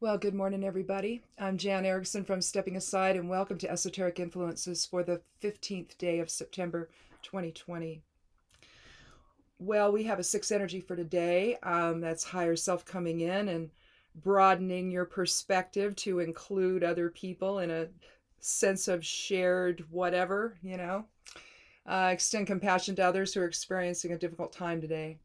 Well, good morning, everybody. I'm Jan Erickson from Stepping Aside, and welcome to Esoteric Influences for the 15th day of September 2020. Well, we have a sixth energy for today. That's higher self coming in and broadening your perspective to include other people in a sense of shared whatever. Extend compassion to others who are experiencing a difficult time today.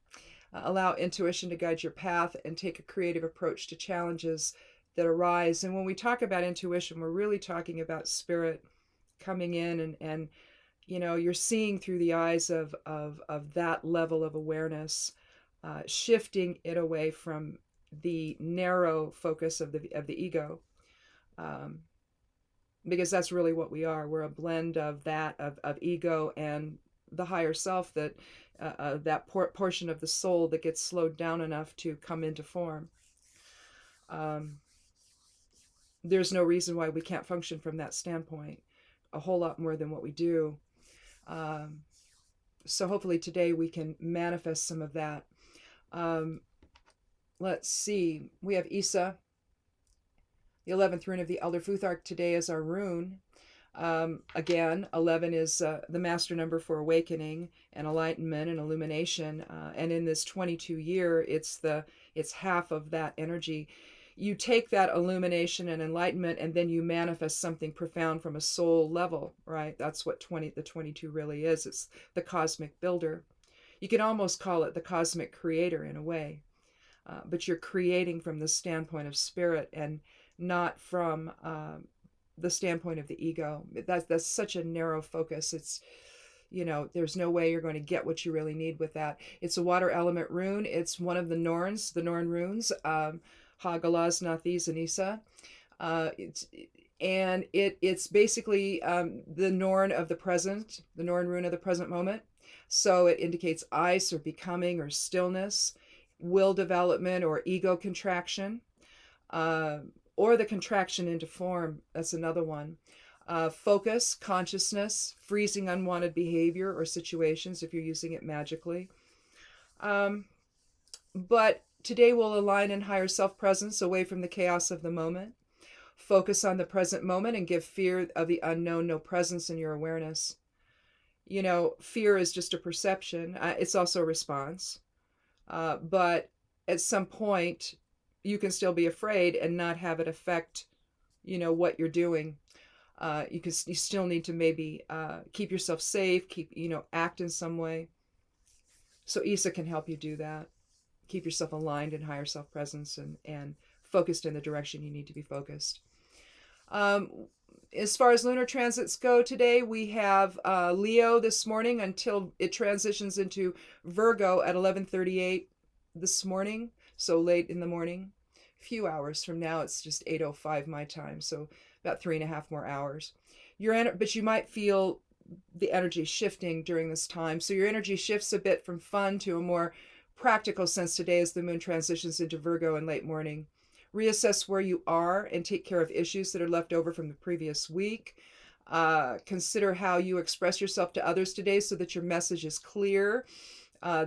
Allow intuition to guide your path and take a creative approach to challenges that arise. And when we talk about intuition, we're really talking about spirit coming in and you're seeing through the eyes of that level of awareness, shifting it away from the narrow focus of the ego, um, because that's really what we are. We're a blend of that of ego and the higher self, that portion of the soul that gets slowed down enough to come into form. Um, there's no reason why we can't function from that standpoint a whole lot more than what we do. Um, so hopefully today we can manifest some of that. Um, let's see. We have Isa, the 11th rune of the Elder Futhark today is our rune. Again, 11 is the master number for awakening and enlightenment and illumination. And in this 22 year, it's half of that energy. You take that illumination and enlightenment, and then you manifest something profound from a soul level, right? That's what the 22 really is. It's the cosmic builder. You can almost call it the cosmic creator in a way, but you're creating from the standpoint of spirit and not from the standpoint of the ego. That's such a narrow focus. There's no way you're going to get what you really need with that. It's a water element rune. It's one of the Norn runes, Hagalaz, Nathis, and Isa. It's basically the Norn of the present, the Norn rune of the present moment. So it indicates ice or becoming or stillness, will development or ego contraction. Or the contraction into form. That's another one. Focus, consciousness, freezing unwanted behavior or situations if you're using it magically. But today we'll align in higher self-presence away from the chaos of the moment. Focus on the present moment and give fear of the unknown no presence in your awareness. Fear is just a perception. It's also a response. But at some point, you can still be afraid and not have it affect, what you're doing. You still need to maybe keep yourself safe, act in some way. So Isa can help you do that. Keep yourself aligned in higher self-presence and focused in the direction you need to be focused. As far as lunar transits go today, we have Leo this morning until it transitions into Virgo at 11:38 this morning. So late in the morning. A few hours from now, it's just 8:05 my time, so about 3.5 more hours. But you might feel the energy shifting during this time. So your energy shifts a bit from fun to a more practical sense today as the moon transitions into Virgo in late morning. Reassess where you are and take care of issues that are left over from the previous week. Consider how you express yourself to others today so that your message is clear.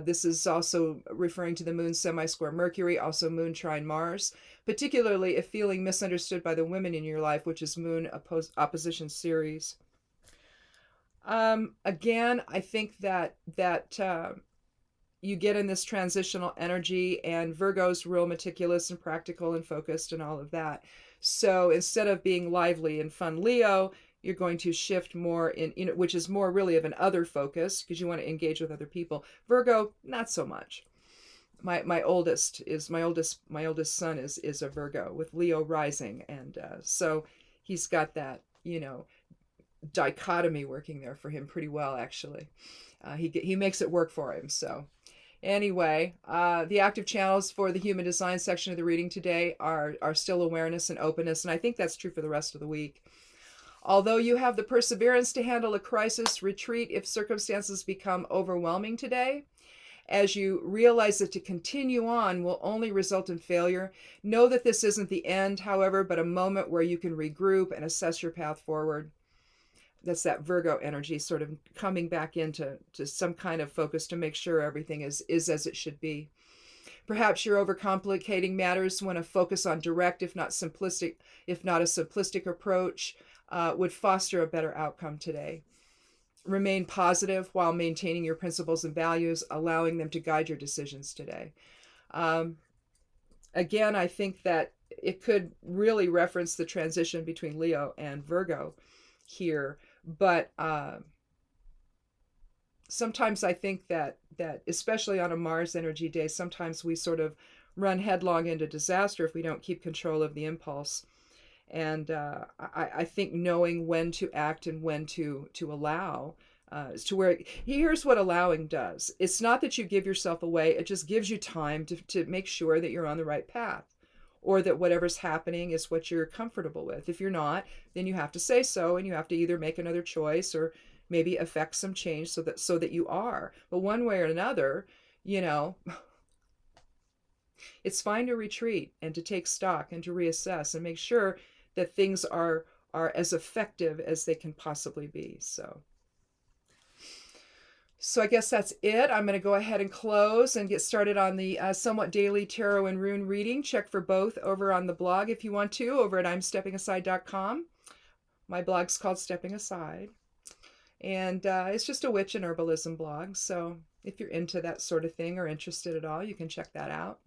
This is also referring to the moon semi-square Mercury, also moon trine Mars, particularly if feeling misunderstood by the women in your life, which is moon opposition Ceres. Again, I think that you get in this transitional energy, and Virgo's real meticulous and practical and focused and all of that. So instead of being lively and fun Leo, you're going to shift more in, which is more really of an other focus because you want to engage with other people. Virgo, not so much. My oldest son is a Virgo with Leo rising, and so he's got that dichotomy working there for him pretty well actually. He makes it work for him. So anyway, the active channels for the human design section of the reading today are still awareness and openness, and I think that's true for the rest of the week. Although you have the perseverance to handle a crisis, retreat if circumstances become overwhelming today. As you realize that to continue on will only result in failure, know that this isn't the end, however, but a moment where you can regroup and assess your path forward. That's that Virgo energy sort of coming back into some kind of focus to make sure everything is as it should be. Perhaps you're overcomplicating matters when a focus on direct, if not a simplistic approach, would foster a better outcome today. Remain positive while maintaining your principles and values, allowing them to guide your decisions today. Um, Again, I think that it could really reference the transition between Leo and Virgo here, but sometimes I think that especially on a Mars energy day, sometimes we sort of run headlong into disaster if we don't keep control of the impulse. And I think knowing when to act and when to allow is to where here's what allowing does. It's not that you give yourself away, it just gives you time to make sure that you're on the right path, or that whatever's happening is what you're comfortable with. If you're not, then you have to say so, and you have to either make another choice or maybe affect some change so that you are. But one way or another, you know, it's fine to retreat and to take stock and to reassess and make sure that things are as effective as they can possibly be. So I guess that's it. I'm going to go ahead and close and get started on the somewhat daily tarot and rune reading. Check for both over on the blog if you want to, over at imsteppingaside.com. My blog's called Stepping Aside. And it's just a witch and herbalism blog. So if you're into that sort of thing or interested at all, you can check that out.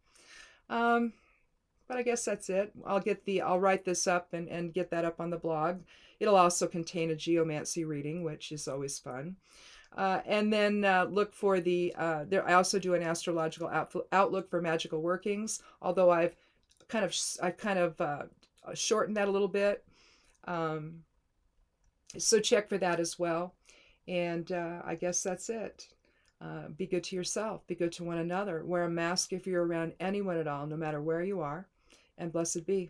But I guess that's it. I'll write this up and get that up on the blog. It'll also contain a geomancy reading, which is always fun. And then look for I also do an astrological outlook for magical workings, although I've kind of shortened that a little bit. So check for that as well. And I guess that's it. Be good to yourself. Be good to one another. Wear a mask if you're around anyone at all, no matter where you are. And blessed be.